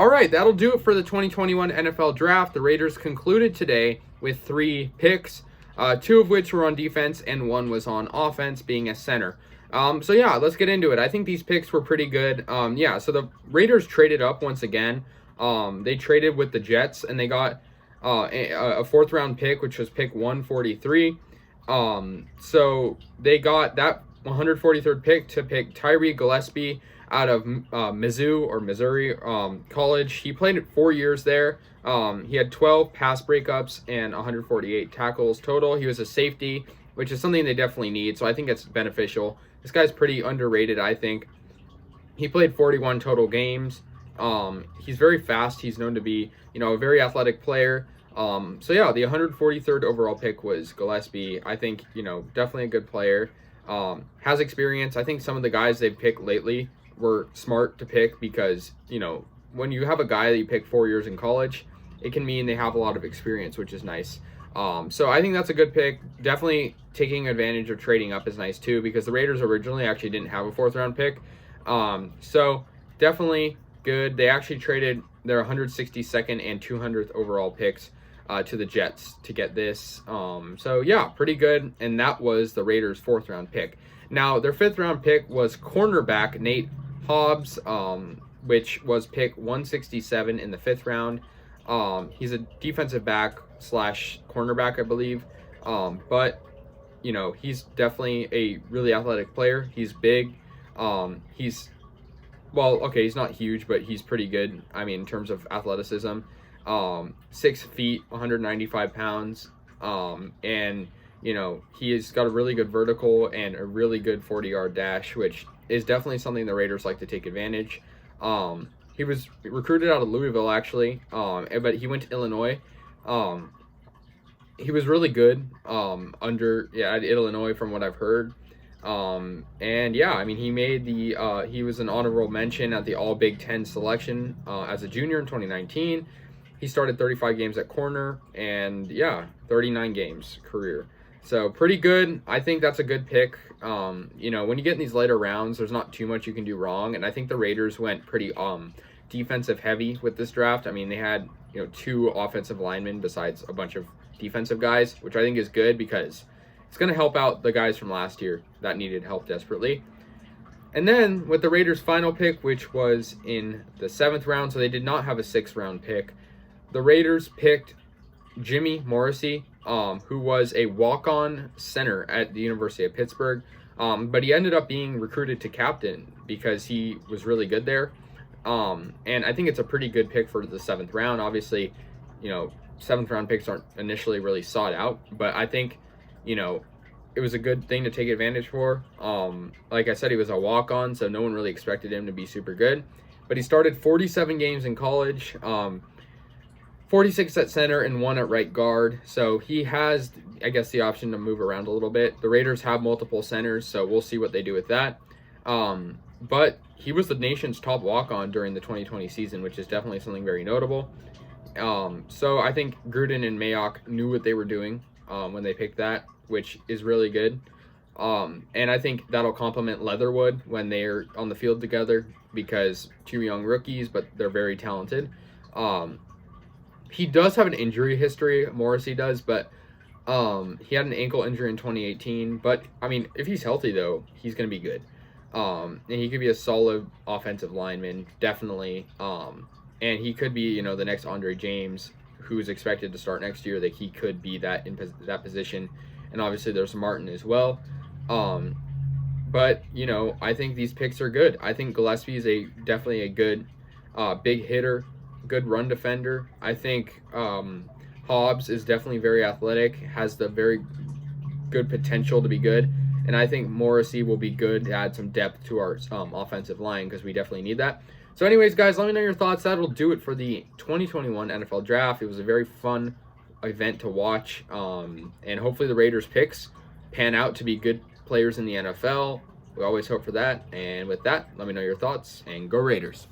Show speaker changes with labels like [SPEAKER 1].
[SPEAKER 1] All right, that'll do it for the 2021 NFL Draft. The Raiders concluded today with 3 picks, 2 of which were on defense and 1 was on offense, being a center. So yeah, let's get into it. I think these picks were pretty good. So the Raiders traded up once again. They traded with the Jets, and they got a 4th round pick, which was pick 143. So they got that 143rd pick to pick Tyree Gillespie out of Missouri College. He played 4 years there. He had 12 pass breakups and 148 tackles total. He was a safety, which is something they definitely need, so I think it's beneficial. This guy's pretty underrated, I think. He played 41 total games. He's very fast. He's known to be, a very athletic player. So yeah, the 143rd overall pick was Gillespie. I think, definitely a good player. Has experience. I think some of the guys they've picked lately were smart to pick because, when you have a guy that you pick 4 years in college, it can mean they have a lot of experience, which is nice. So I think that's a good pick. Definitely taking advantage of trading up is nice too, because the Raiders originally actually didn't have a 4th round pick. So definitely good. They actually traded their 162nd and 200th overall picks to the Jets to get this. So yeah, pretty good. And that was the Raiders' 4th round pick. Now their 5th round pick was cornerback Nate Hobbs, which was pick 167 in the 5th round. He's a defensive back / cornerback, I believe. But he's definitely a really athletic player. He's big. He's not huge, but he's pretty good. I mean, in terms of athleticism, 6 feet, 195 pounds. And he has got a really good vertical and a really good 40-yard dash, which is definitely something the Raiders like to take advantage. He was recruited out of Louisville, actually, but he went to Illinois. He was really good at Illinois, from what I've heard. He made he was an honorable mention at the All Big Ten selection as a junior in 2019. He started 35 games at corner, and 39 games career. So pretty good. I think that's a good pick. When you get in these later rounds, there's not too much you can do wrong, and I think the Raiders went pretty defensive heavy with this draft. I mean, they had 2 offensive linemen besides a bunch of defensive guys, which I think is good because it's going to help out the guys from last year that needed help desperately. And then with the Raiders' final pick, which was in the 7th round, so they did not have a 6th round pick, the Raiders picked Jimmy Morrissey, who was a walk-on center at the University of Pittsburgh, but he ended up being recruited to captain because he was really good there. And I think it's a pretty good pick for the 7th round. Obviously, 7th round picks aren't initially really sought out, but I think, it was a good thing to take advantage for. Like I said, he was a walk-on, so no one really expected him to be super good. But he started 47 games in college, 46 at center and 1 at right guard. So he has, I guess, the option to move around a little bit. The Raiders have multiple centers, so we'll see what they do with that. But he was the nation's top walk-on during the 2020 season, which is definitely something very notable. So I think Gruden and Mayock knew what they were doing when they picked that, which is really good. And I think that'll complement Leatherwood when they're on the field together, because 2 young rookies, but they're very talented. He does have an injury history, Morrissey does, but he had an ankle injury in 2018. But, I mean, if he's healthy, though, he's going to be good. And he could be a solid offensive lineman, definitely. And he could be, the next Andre James, who's expected to start next year, that he could be that in that position. And obviously there's Martin as well. But, I think these picks are good. I think Gillespie is definitely a good big hitter, good run defender. I think Hobbs is definitely very athletic, has the very good potential to be good. And I think Morrissey will be good to add some depth to our offensive line, because we definitely need that. So anyways, guys, let me know your thoughts. That'll do it for the 2021 NFL Draft. It was a very fun event to watch. And hopefully the Raiders picks pan out to be good players in the NFL. We always hope for that. And with that, let me know your thoughts, and go Raiders.